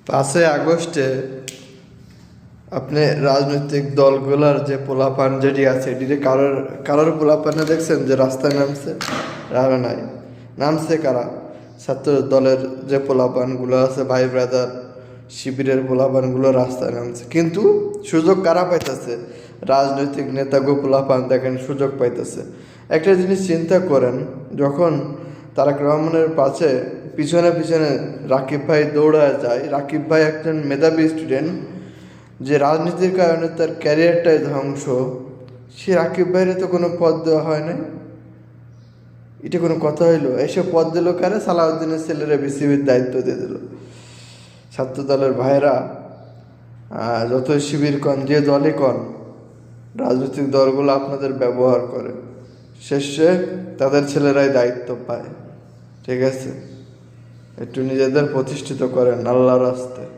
5 আগস্টে আপনি রাজনৈতিক দলগুলার যে পোলাপান যেটি আছে এটিতে কারোর কারোর পোলাপানে দেখছেন যে রাস্তায় নামছে? আর নাই। নামছে কারা? ছাত্র দলের যে পোলাপানগুলো আছে, ভাই ব্রাদার শিবিরের পোলাপানগুলো রাস্তায় নামছে, কিন্তু সুযোগ কারা পাইতেছে? রাজনৈতিক নেতাগো পোলাপান দেখেন সুযোগ পাইতেছে। একটা জিনিস চিন্তা করেন, যখন তারেক রহমানের পাশে পিছনে পিছনে রাকিব ভাই দৌড়ায় যায়, রাকিব ভাই একজন মেধাবী স্টুডেন্ট, যে রাজনীতির কারণে তার ক্যারিয়ারটাই ধ্বংস, সে রাকিব ভাইয়ের তো কোনো পদ দেওয়া হয় নাই। এটা কোনো কথা হইলো? এসে পদ দিল কারে? সালাউদ্দিনের ছেলেরা বিসিবির দায়িত্ব দিয়ে দিল। ছাত্র দলের ভাইরা যতই শিবির কন, যে দলই কন, রাজনৈতিক দলগুলো আপনাদের ব্যবহার করে, শেষে তাদের ছেলেরাই দায়িত্ব পায়। ঠিক আছে, একটু নিজেদের প্রতিষ্ঠিত করেন আল্লাহর রাস্তায়।